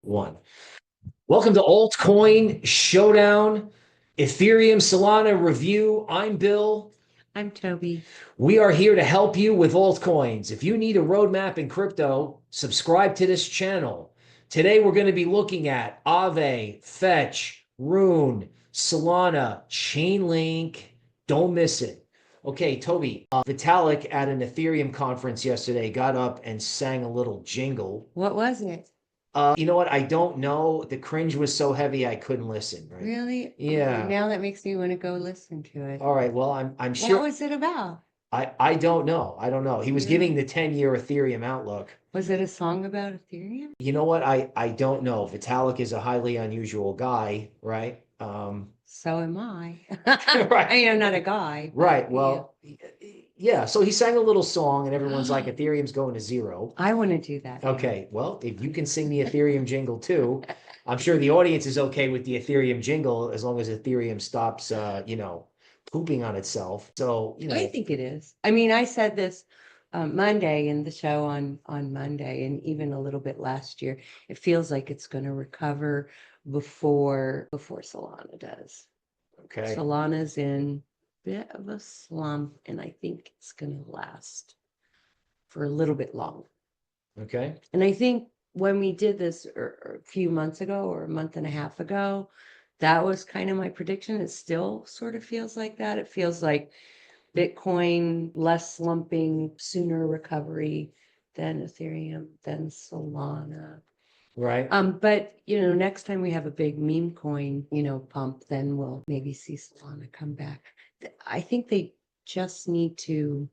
One. Welcome to Altcoin Showdown, Ethereum Solana review. I'm Bill. I'm Toby. We are here to help you with altcoins. If you need a roadmap in crypto, subscribe to this channel. Today we're going to be looking at AAVE, Fetch, RUNE, Solana, Chainlink. Don't miss it. Okay, Toby, Vitalik at an Ethereum conference yesterday got up and sang a little jingle. What was it? You know what? I don't know. The cringe was so heavy I couldn't listen, right? Really? Yeah. Now that makes me want to go listen to it. All right. Well, I'm sure. What was it about? I don't know. I don't know. He was giving the 10-year Ethereum outlook. Was it a song about Ethereum? You know what? I don't know. Vitalik is a highly unusual guy, right? So am I. Right. I mean, I'm not a guy. Right. Well, yeah. So he sang a little song and everyone's like, Ethereum's going to zero. I want to do that. Okay. Well, if you can sing the Ethereum jingle too, I'm sure the audience is okay with the Ethereum jingle as long as Ethereum stops, pooping on itself. So, I think it is. I mean, I said this Monday in the show on Monday, and even a little bit last year. It feels like it's going to recover before Solana does. Okay. Solana's in a bit of a slump, and I think it's going to last for a little bit longer. Okay. And I think when we did this a few months ago or a month and a half ago, that was kind of my prediction. It still sort of feels like that. It feels like Bitcoin, less slumping, sooner recovery than Ethereum, than Solana. Right. But next time we have a big meme coin, pump, then we'll maybe see Solana come back. I think they just need to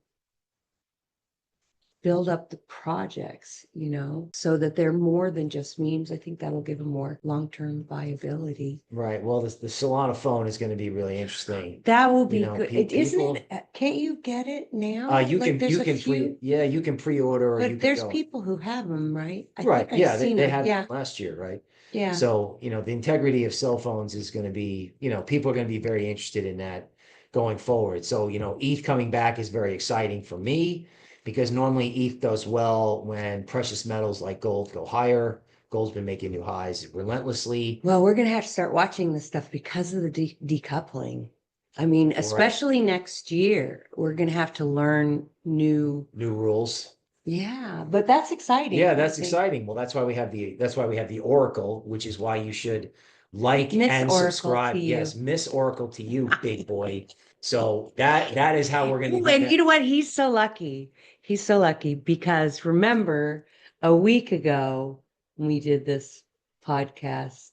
build up the projects, so that they're more than just memes. I think that'll give them more long-term viability. Right. Well, the Solana phone is going to be really interesting. That will be good. Isn't it? Can't you get it now? You can pre-order, or but you can there's go. people who have them, right? Right. Yeah, they had it last year, right? Yeah. So, the integrity of cell phones is going to be, people are going to be very interested in that going forward. So, ETH coming back is very exciting for me because normally ETH does well when precious metals like gold go higher. Gold's been making new highs relentlessly. Well, we're going to have to start watching this stuff because of the decoupling. I mean, especially next year, we're going to have to learn new rules. Yeah, but that's exciting. Yeah, that's exciting. Well, that's why we have the Oracle, which is why you should like and subscribe. Yes, Miss Oracle to you, big boy. So that is how we're going to do. And you know what? He's so lucky. He's so lucky because remember a week ago when we did this podcast,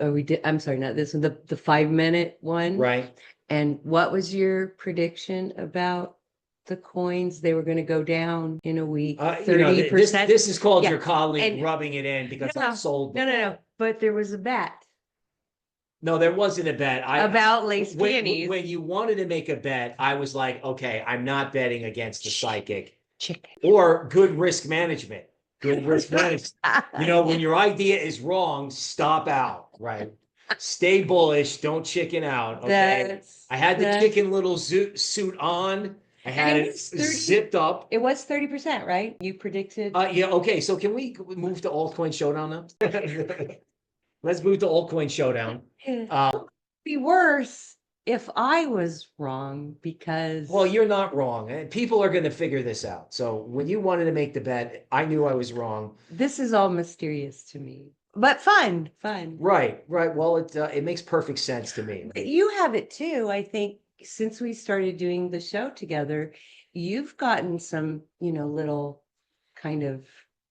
I'm sorry, not this one, the 5-minute one. Right. And what was your prediction about the coins? They were going to go down in a week, 30%. This is called your colleague rubbing it in because I sold. No. But there was a bet. No, there wasn't a bet. About lace peonies. When you wanted to make a bet, I was like, okay, I'm not betting against the psychic. Chicken. Or good risk management. Good risk management. When your idea is wrong, stop out, right? Stay bullish. Don't chicken out. Okay. I had the chicken little suit on. I had it zipped up. It was 30%, right? You predicted. Yeah. Okay. So can we move to Altcoin Showdown now? Let's move to Altcoin Showdown. It would be worse if I was wrong because. Well, you're not wrong. People are going to figure this out. So when you wanted to make the bet, I knew I was wrong. This is all mysterious to me, but fun. Right. Well, it makes perfect sense to me. You have it too. I think since we started doing the show together, you've gotten some, little kind of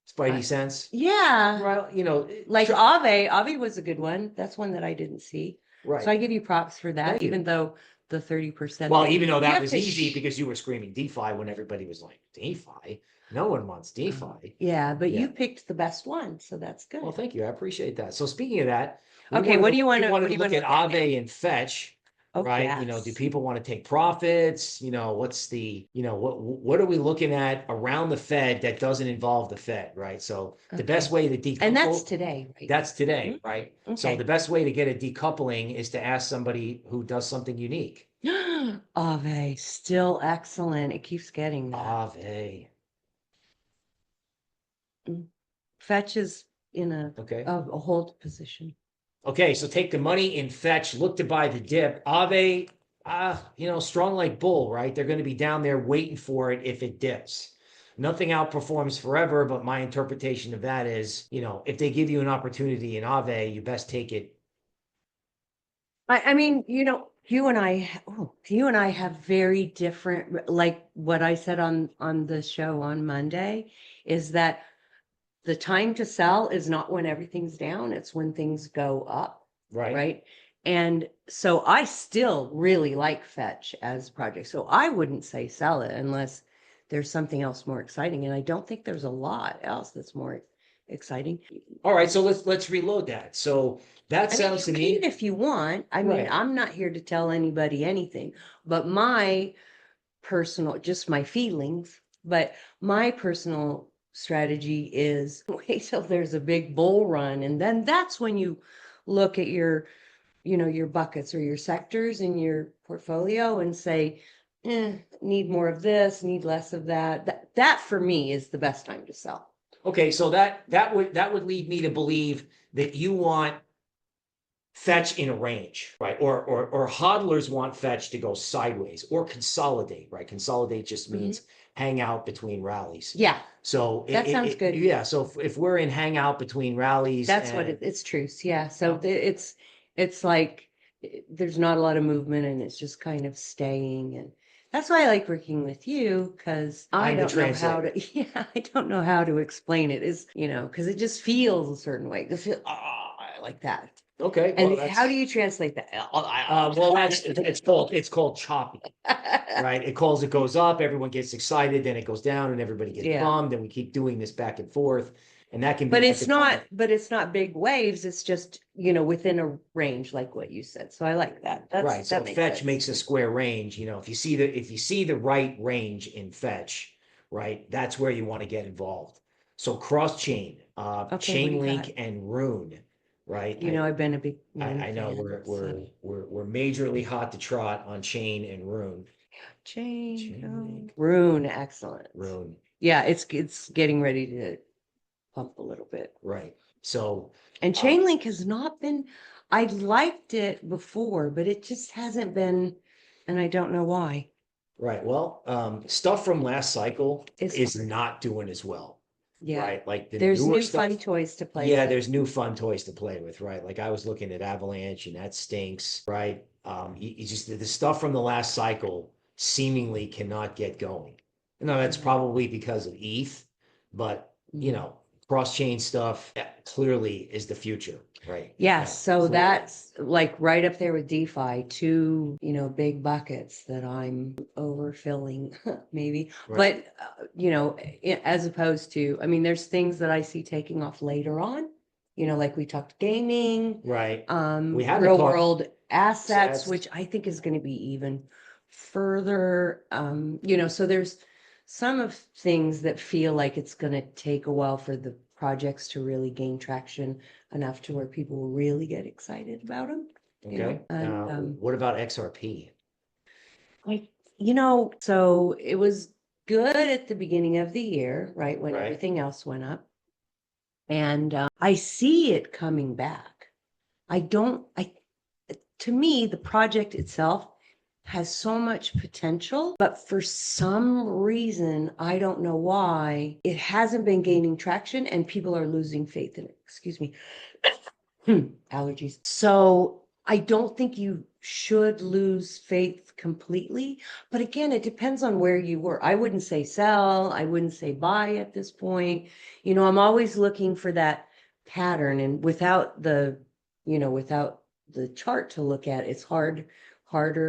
Spidey sense. Yeah. Well, like AAVE was a good one. That's one that I didn't see. Right. So I give you props for that, even though the 30%. Well, even though that was easy because you were screaming DeFi when everybody was like, DeFi? No one wants DeFi. Yeah, but you picked the best one, so that's good. Well, thank you. I appreciate that. So speaking of that, what do you want to look at AAVE and Fetch? Right. Yes. Do people want to take profits? What's the, what are we looking at around the Fed that doesn't involve the Fed? Right. So the best way to decouple. And that's today. Right? That's today. Mm-hmm. Right. Okay. So the best way to get a decoupling is to ask somebody who does something unique. AAVE, still excellent. It keeps getting that. AAVE. Fetch is, in a Okay. a hold position. Okay, so take the money in fetch, look to buy the dip. AAVE, strong like bull, right? They're going to be down there waiting for it if it dips. Nothing outperforms forever, but my interpretation of that is, if they give you an opportunity in AAVE, you best take it. I mean, you and I have very different, like what I said on the show on Monday, is that the time to sell is not when everything's down, it's when things go up. Right. Right. And so I still really like Fetch as a project. So I wouldn't say sell it unless there's something else more exciting. And I don't think there's a lot else that's more exciting. All right, so let's reload that. So that sounds to you me, can if you want. I mean, Right. I'm not here to tell anybody anything, but my personal, just my feelings, but my personal strategy is wait till there's a big bull run. And then that's when you look at your, your buckets or your sectors in your portfolio and say, need more of this, need less of that. That for me is the best time to sell. okay, so that would lead me to believe that you want fetch in a range, right? Or hodlers want fetch to go sideways or consolidate, right? Consolidate just means hang out between rallies. Yeah. So that sounds good. Yeah. So if we're in hang out between rallies, That's what it's truce. Yeah. So it's like there's not a lot of movement and it's just kind of staying. And that's why I like working with you, because I I'm the don't know how to, translator. I don't know how to explain it. Is, because it just feels a certain way. It feels like that. Okay. And Well, how do you translate that? well, it's called choppy, right? It goes up, everyone gets excited, then it goes down, and everybody gets Yeah. bummed, and we keep doing this back and forth, and that can be. But it's not big waves. It's just, within a range, like what you said. So I like that. Right. So that makes fetch sense. makes a square range. If you see the right range in fetch, right, that's where you want to get involved. So cross chain, Okay, chain what do you link, got? and Rune, right? I've been a big I know fan, we're majorly hot to trot on chain and Rune. Chain link. Rune, excellent. Rune. Yeah, it's getting ready to pump a little bit. Right. So and Chainlink has not been. I liked it before, but it just hasn't been, and I don't know why. Right. Well, stuff from last cycle It's is hard. not doing as well. Yeah. Right. Like there's newer new stuff. fun toys to play Yeah, with. there's new fun toys to play with, right? Like I was looking at Avalanche and that stinks, right? You just the stuff from the last cycle seemingly cannot get going. That's probably because of ETH, but cross-chain stuff clearly is the future, right? Yeah, so clearly. that's like right up there with DeFi, two, big buckets that I'm overfilling, maybe. Right. But, as opposed to, I mean, there's things that I see taking off later on, like we talked gaming, Right. We haven't real world assets, Assets. which I think is going to be even further, so there's some of things that feel like it's going to take a while for the projects to really gain traction enough to where people will really get excited about them. Okay. And what about XRP? So it was good at the beginning of the year, right? When Right. everything else went up. And I see it coming back. To me, the project itself has so much potential, but for some reason, I don't know why, it hasn't been gaining traction and people are losing faith in it. Excuse me. Allergies. So I don't think you should lose faith completely. But again, it depends on where you were. I wouldn't say sell. I wouldn't say buy at this point. I'm always looking for that pattern. And without the chart to look at, it's harder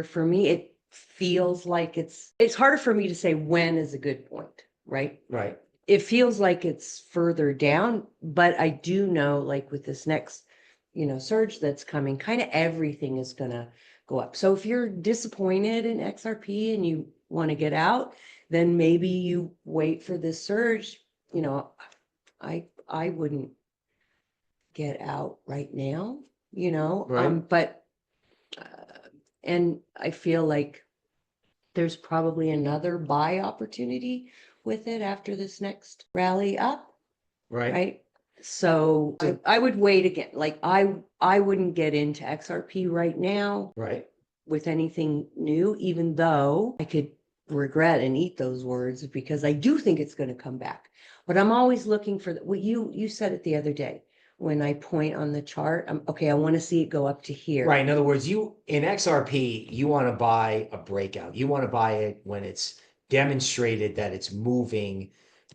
for me. It feels like it's harder for me to say when is a good point, right? Right. It feels like it's further down, but I do know, like with this next surge that's coming, kind of everything is gonna go up. So if you're disappointed in XRP and you want to get out, then maybe you wait for this surge. I wouldn't get out right now, Right. but and I feel like there's probably another buy opportunity with it after this next rally up. Right. Right. So I would wait again. Like I wouldn't get into XRP right now Right. with anything new, even though I could regret and eat those words because I do think it's going to come back. But I'm always looking for what you said it the other day when I point on the chart. Okay, I want to see it go up to here. Right. In other words, you in XRP, you want to buy a breakout. You want to buy it when it's demonstrated that it's moving,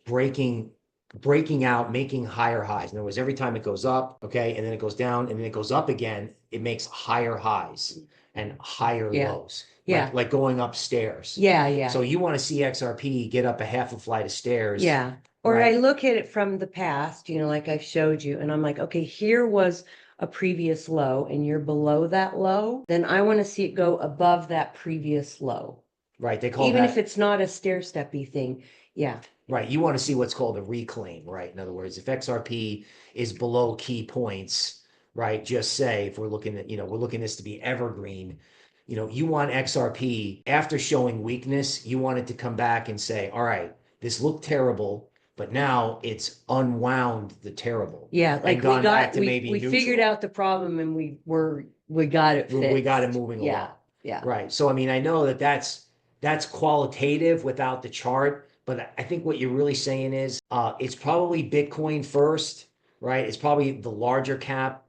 breaking out, making higher highs. In other words, every time it goes up, okay, and then it goes down, and then it goes up again, it makes higher highs and higher Yeah. lows. Yeah. Like going upstairs. Yeah, yeah. So you want to see XRP get up a half a flight of stairs. Yeah. Or right? I look at it from the past, like I showed you, and I'm like, okay, here was a previous low and you're below that low, then I want to see it go above that previous low. Right. They call Even that, if it's not a stair-steppy thing. Yeah. right. You want to see what's called a reclaim, right? In other words, if XRP is below key points, right? Just say if we're looking at, we're looking this to be evergreen, you want XRP after showing weakness, you want it to come back and say, all right, this looked terrible, but now it's unwound the terrible. Yeah, like and gone back to we maybe figured neutral. out the problem and we got it fixed. We got it moving Yeah, along. yeah. Right. So I mean, I know that that's qualitative without the chart, but I think what you're really saying is it's probably Bitcoin first, right? It's probably the larger cap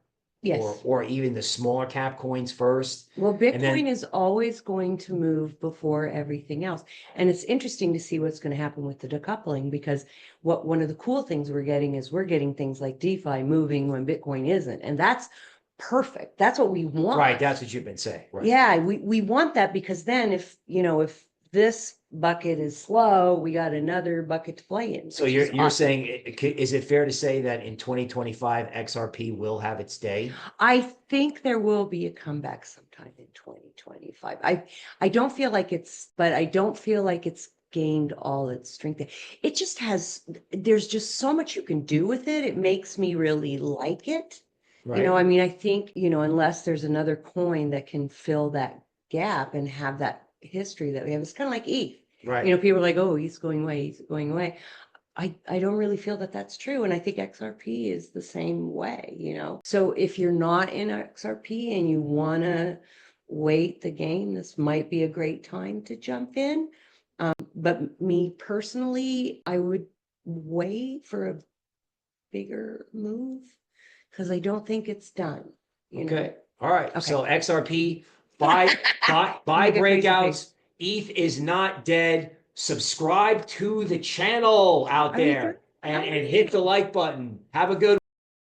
Yes. or even the smaller cap coins first. Well, And then, Bitcoin is always going to move before everything else. And it's interesting to see what's going to happen with the decoupling because one of the cool things we're getting is we're getting things like DeFi moving when Bitcoin isn't. And that's perfect. That's what we want. right, that's what you've been saying. Right. Yeah, we want that because then if this bucket is slow, we got another bucket to play in. So you're saying, is it fair to say that in 2025 XRP will have its day? I think there will be a comeback sometime in 2025. I don't feel like it's gained all its strength. It just there's just so much you can do with it. It makes me really like it. Right. I mean, I think, unless there's another coin that can fill that gap and have that history that we have, it's kind of like ETH. Right. People are like, oh, he's going away, he's going away. I don't really feel that that's true. And I think XRP is the same way, So if you're not in XRP and you want to wait the game, this might be a great time to jump in. But me personally, I would wait for a bigger move because I don't think it's done. Okay. All right. Okay. So XRP, buy breakouts. ETH is not dead. Subscribe to the channel out there and hit the like button. Have a good